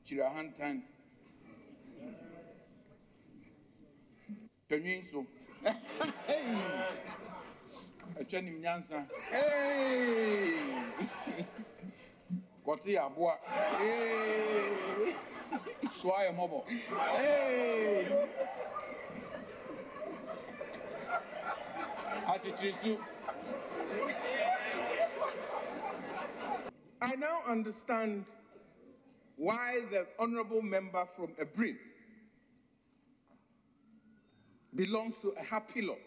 Chirahantan, Peninso, hey, Chenim Nyansa, hey, Koti Abua, hey, Swaya Mobo, hey, Achitrisu. I now understand why the honorable member from Abrim belongs to a happy lot.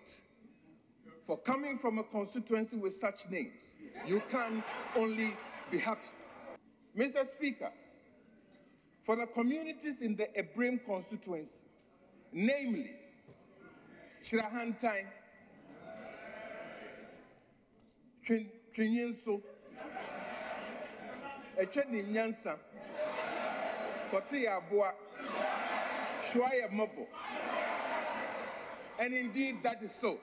For coming from a constituency with such names, you can only be happy. Mr. Speaker, for the communities in the Abrim constituency, namely Chirahantan, Chinyenso, Echeni Nyansa, Koti Abua, Shwaya Mobo. And indeed, that is so.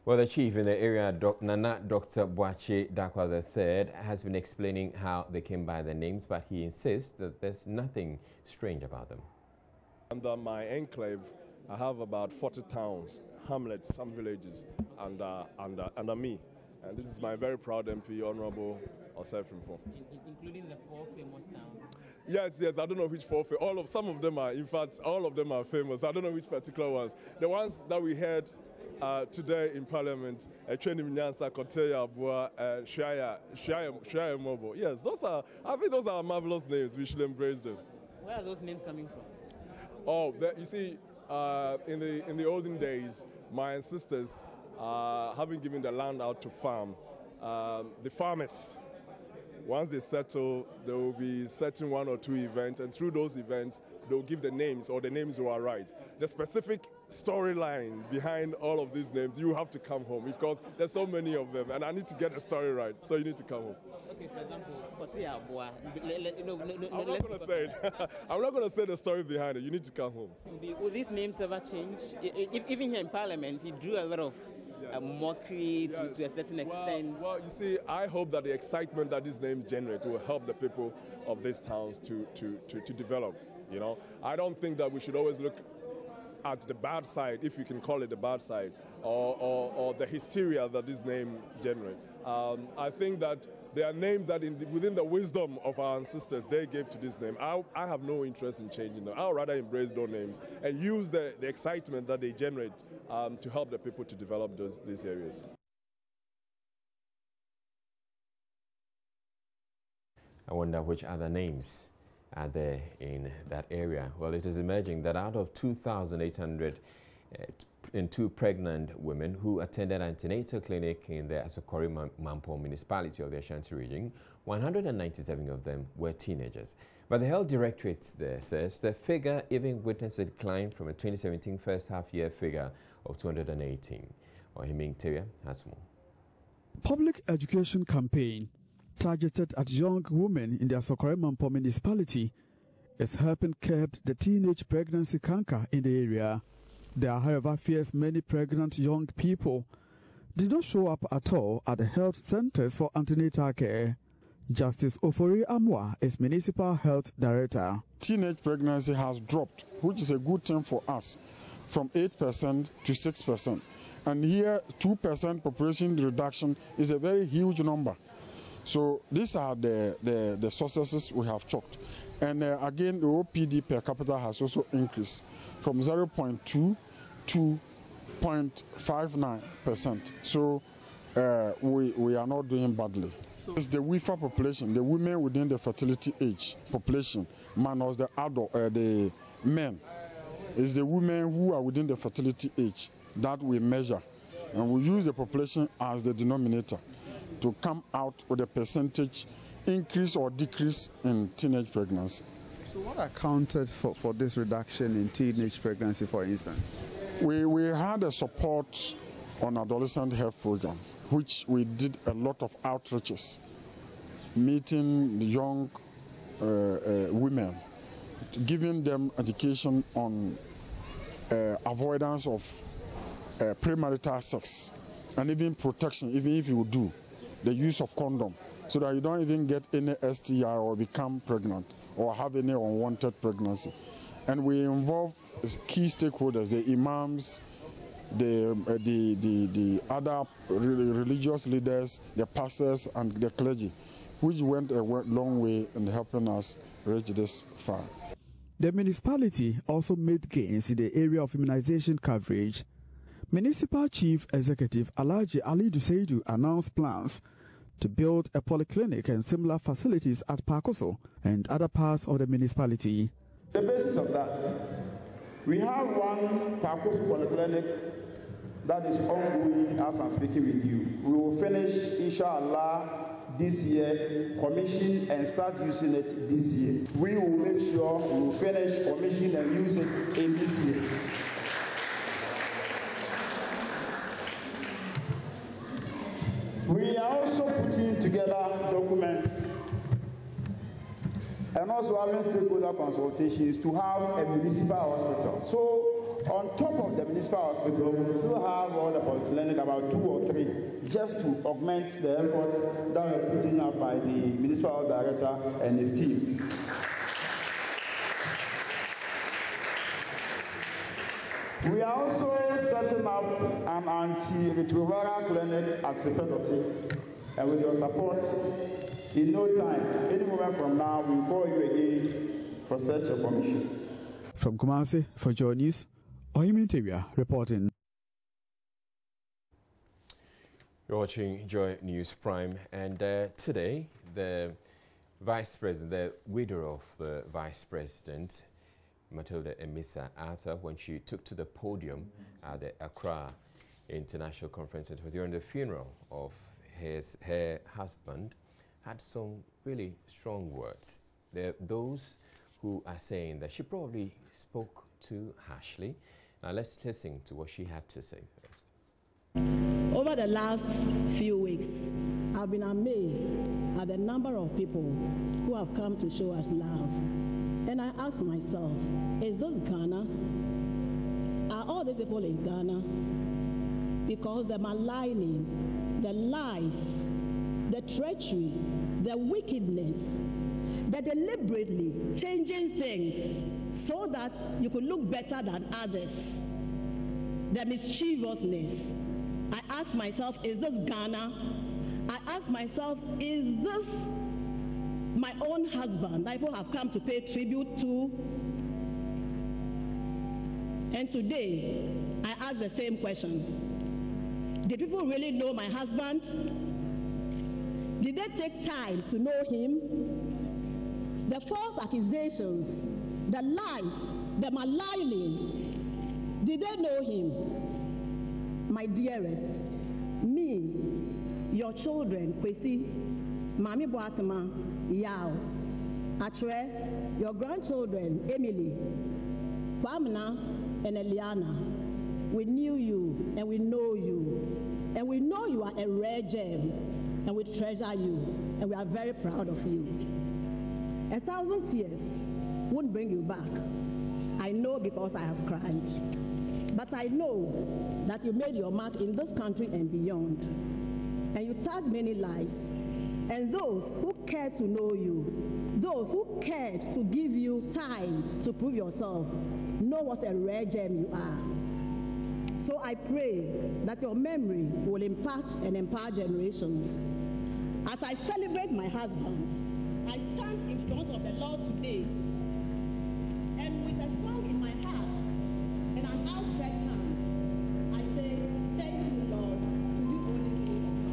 Well, the chief in the area, Nana Dr. Boache Dakwa III, has been explaining how they came by their names, but he insists that there's nothing strange about them. Under my enclave, I have about 40 towns, hamlets, some villages, under me. And this is my very proud MP, Honorable Osei-Frimpo. Including the 4 famous towns? Yes, I don't know which 4. Some of them are, in fact, all of them are famous. I don't know which particular ones. The ones that we heard today in Parliament, Chenim Nyansa, Koteya Abua, Shwaya Mobo. Yes, I think those are marvelous names. We should embrace them. Where are those names coming from? Oh, you see, in the olden days, my ancestors, having given the land out to farm, the farmers, once they settle, they will be setting 1 or 2 events, and through those events, they'll give the names, or the names will arise. The specific storyline behind all of these names, you have to come home, because there's so many of them, and I need to get the story right, so you need to come home. Okay, for example, Kotia Abua. I'm not going to say it. I'm not going to say the story behind it. You need to come home. Will these names ever change? Even here in Parliament, it drew a lot of mockery to a certain extent. Well, you see, I hope that the excitement that these names generate will help the people of these towns to develop. You know, I don't think that we should always look at the bad side, if you can call it the bad side, or the hysteria that this name generates. I think that there are names that within the wisdom of our ancestors, they gave to this name. I have no interest in changing them. I'll rather embrace those names and use the excitement that they generate to help the people to develop these areas. I wonder which other names are there in that area. Well, it is emerging that out of 2,802 pregnant women who attended an antenatal clinic in the Asokori Mampo municipality of the Ashanti region, 197 of them were teenagers. But the Health Directorate there says the figure even witnessed a decline from a 2017 first half-year figure of 218. Ohiming Teria has more. Public education campaign targeted at young women in the Asokori Mampo municipality is helping curb the teenage pregnancy canker in the area. There are, however, fears many pregnant young people did not show up at all at the health centers for antenatal care. Justice Ofori Amwa is Municipal Health Director. Teenage pregnancy has dropped, which is a good thing for us, from 8% to 6%. And here, 2% population reduction is a very huge number. So these are the sources we have chalked. And again, the OPD per capita has also increased from 0.2 to 0.59%. So we are not doing badly. So it's the WIFA population, the women within the fertility age population, minus the adult, the men. It's the women who are within the fertility age that we measure. And we use the population as the denominator to come out with a percentage increase or decrease in teenage pregnancy. So what accounted for this reduction in teenage pregnancy, for instance? We had a support on adolescent health program, which we did a lot of outreaches, meeting the young women, giving them education on avoidance of premarital sex and even protection, even if you do, the use of condom, so that you don't even get any STI or become pregnant or have any unwanted pregnancy. And we involve key stakeholders, the imams, the other religious leaders, the pastors and the clergy, which went a long way in helping us reach this far. The municipality also made gains in the area of immunization coverage. Municipal Chief Executive Alhaji Ali Duseidu announced plans to build a polyclinic and similar facilities at Pakoso and other parts of the municipality. The basis of that, we have one Pakoso polyclinic that is ongoing as I'm speaking with you. We will finish, inshallah, this year, commission and start using it this year. We will make sure we will finish, commission and use it in this year. We are also putting together documents and also having stakeholder consultations to have a municipal hospital. So on top of the municipal hospital, we still have all the polyclinic, about 2 or 3, just to augment the efforts that were putting up by the municipal director and his team. We are also setting up an anti-retroviral clinic at Sepedoti, and with your support, in no time, any moment from now, we'll call you again for such a commission. From Kumasi, for Joy News, Ohimi Tewia reporting. You're watching Joy News Prime, and today, the Vice President, the widow of the Vice President, Matilda Emisa Arthur, when she took to the podium at the Accra International Conference Center during the funeral of her husband, had some really strong words. There are those who are saying that she probably spoke too harshly. Now let's listen to what she had to say first. Over the last few weeks, I've been amazed at the number of people who have come to show us love. And I ask myself, is this Ghana? Are all these people in Ghana? Because the maligning, the lies, the treachery, the wickedness, the deliberately changing things so that you could look better than others, the mischievousness. I ask myself, is this Ghana? I ask myself, is this my own husband that people have come to pay tribute to? And today, I ask the same question. Did people really know my husband? Did they take time to know him? The false accusations, the lies, the maligning, did they know him? My dearest, me, your children, Kwesi, Mami Boatema, Yao, Atre, your grandchildren, Emily, Kwamna, and Eliana, we knew you and we know you. And we know you are a rare gem, and we treasure you, and we are very proud of you. 1,000 tears won't bring you back. I know because I have cried. But I know that you made your mark in this country and beyond. And you touched many lives. And those who cared to know you, those who cared to give you time to prove yourself, know what a rare gem you are. So I pray that your memory will impact and empower generations. As I celebrate my husband, I stand in front of the Lord today, and with a song in my heart and an outstretched hand, I say, thank you, Lord, to you only the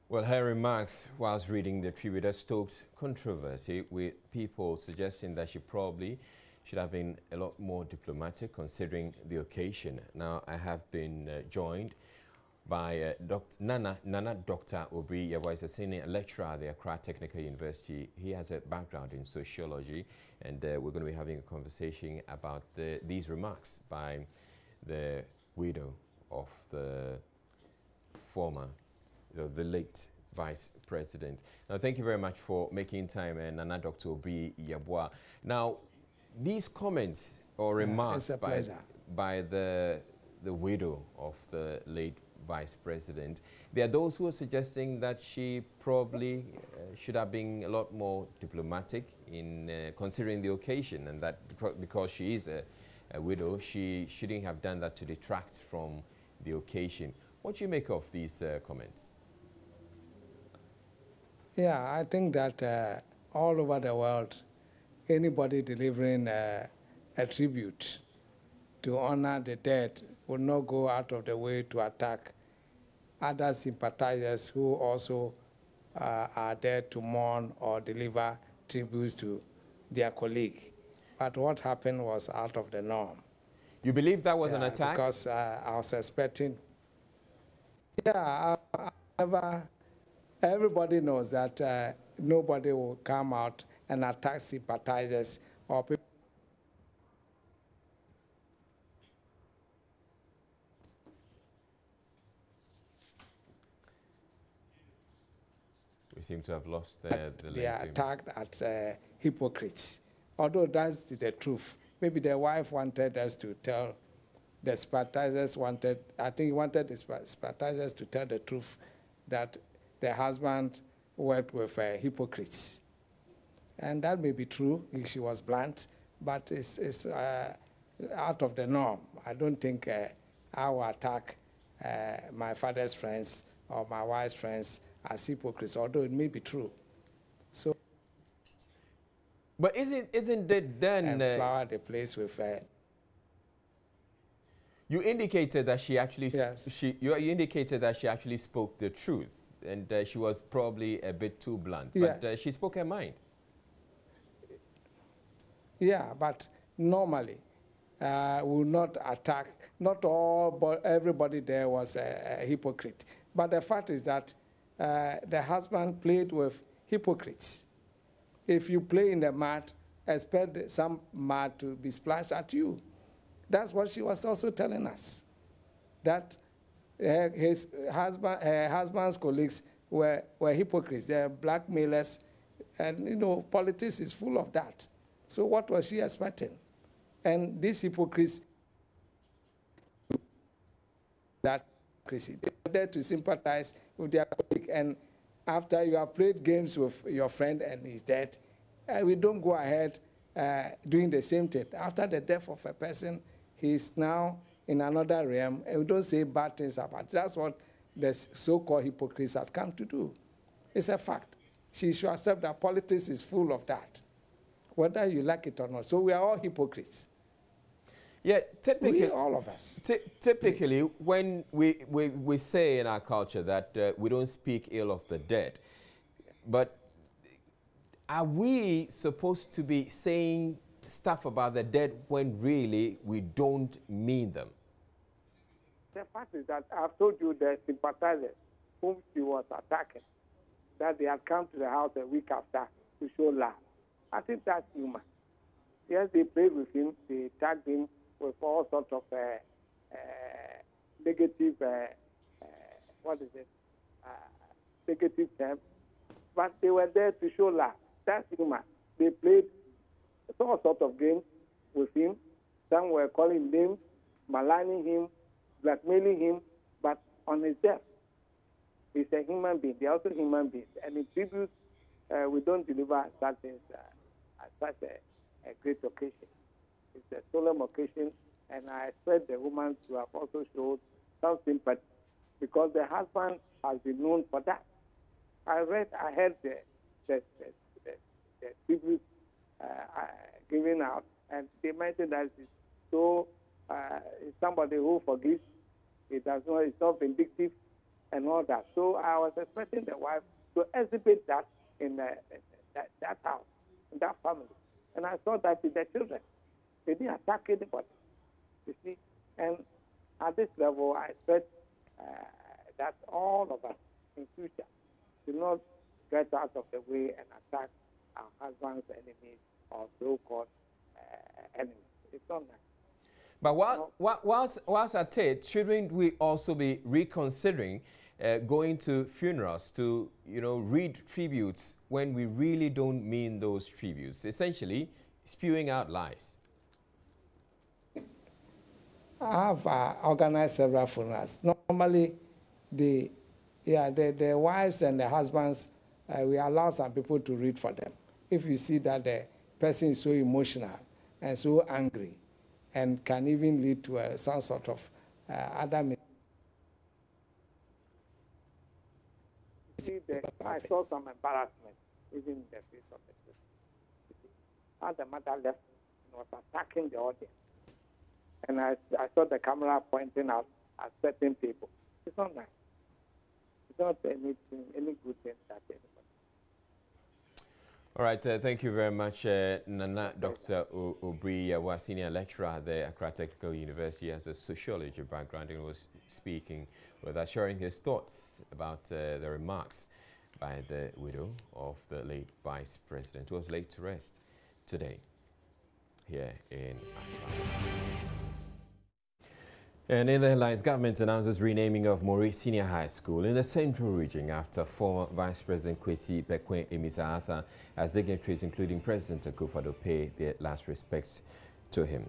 glory. Well, her remarks whilst reading the tribute has stoked controversy, with people suggesting that she probably should have been a lot more diplomatic considering the occasion. Now, I have been joined by Nana Dr. Obri Yeboah is a senior lecturer at the Accra Technical University. He has a background in sociology, and we're going to be having a conversation about these remarks by the widow of the former, the late Vice President. Now, thank you very much for making time, Nana Dr. Obri Yeboah. Now, these comments or remarks by the widow of the late Vice President, there are those who are suggesting that she probably should have been a lot more diplomatic in considering the occasion, and that because she is a widow, she shouldn't have done that to detract from the occasion. What do you make of these comments? Yeah, I think that all over the world, anybody delivering a tribute to honor the dead will not go out of the way to attack other sympathizers who also are there to mourn or deliver tributes to their colleague. But what happened was out of the norm. You believe that was an attack? Because I was expecting. Everybody knows that nobody will come out and attack sympathizers or people. We seem to have lost the They are attacked as hypocrites. Although that's the truth. Maybe the wife wanted us to tell, the sympathizers wanted, I think he wanted the sympathizers to tell the truth that the husband worked with hypocrites. And that may be true if she was blunt, but it's out of the norm. I don't think I will attack my father's friends or my wife's friends as hypocrites, although it may be true. So, but isn't it then? And flower the place with. You indicated that she actually. Yes. You indicated that she actually spoke the truth, and she was probably a bit too blunt. Yes. But she spoke her mind. Yeah, but normally, will not attack. Not all, but everybody there was a hypocrite. But the fact is that. The husband played with hypocrites. If you play in the mud, expect some mud to be splashed at you. That's what she was also telling us. That her husband's colleagues were hypocrites. They're blackmailers. And, politics is full of that. So what was she expecting? And these hypocrites, they're there to sympathize with their colleague, and after you have played games with your friend and he's dead, we don't go ahead doing the same thing. After the death of a person, he's now in another realm, and we don't say bad things about it. That's what the so-called hypocrites had come to do. It's a fact. She should accept that politics is full of that, whether you like it or not. So we are all hypocrites. Yeah, typically, all of us. Typically, yes. When we say in our culture that we don't speak ill of the dead, but are we supposed to be saying stuff about the dead when really we don't mean them? The fact is that I've told you the sympathizers whom she was attacking, that they had come to the house a week after to show love. I think that's human. Yes, they played with him, they tagged him with all sorts of negative, negative terms. But they were there to show love. That's human. They played all sorts of games with him. Some were calling names, maligning him, blackmailing him, but on his death, he's a human being. They're also human beings. And in tributes, we don't deliver such things at such a great occasion. It's a solemn occasion, and I expect the woman to have also showed some sympathy because the husband has been known for that. I heard the tribute given out, and they mentioned that it's somebody who forgives. It's not vindictive. and all that. So I was expecting the wife to exhibit that in that house, in that family. And I saw that with the children. They didn't attack anybody, you see. And at this level, I expect that all of us in future do not get out of the way and attack our husband's enemies or so-called enemies. It's not nice. But whilst at it, shouldn't we also be reconsidering going to funerals to, read tributes when we really don't mean those tributes? Essentially, spewing out lies. I have organized several funerals. Normally, the wives and the husbands, we allow some people to read for them. If you see that the person is so emotional and so angry, and can even lead to some sort of other. See, I saw some embarrassment even in the face of the children. How the mother left and was attacking the audience. And I saw the camera pointing out at certain people. It's not nice. It's not any good thing that anybody. All right, thank you very much, Nana. Dr. Obri Yawah, senior lecturer there at Accra Technical University, has a sociology background and was speaking with us, sharing his thoughts about the remarks by the widow of the late Vice President, who was laid to rest today here in Accra. And in the headlines, government announces renaming of Mori Senior High School in the Central Region after former Vice President Kwesi Bekwe Emisa-Arthur as dignitaries, including President Akufo-Addo, pay their last respects to him.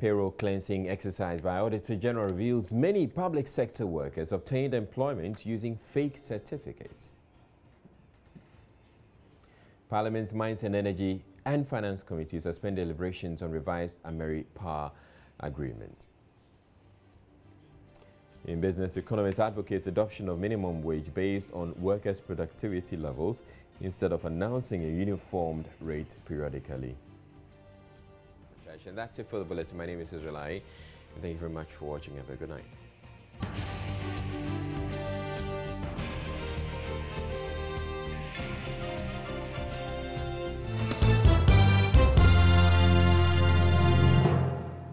Payroll cleansing exercise by Auditor General reveals many public sector workers obtained employment using fake certificates. Parliament's Mines and Energy and Finance Committee suspend deliberations on revised Ameri Power Agreement. In business, economists advocate adoption of minimum wage based on workers' productivity levels instead of announcing a uniformed rate periodically. And that's it for the bulletin. My name is Israel. Thank you very much for watching. Have a good night.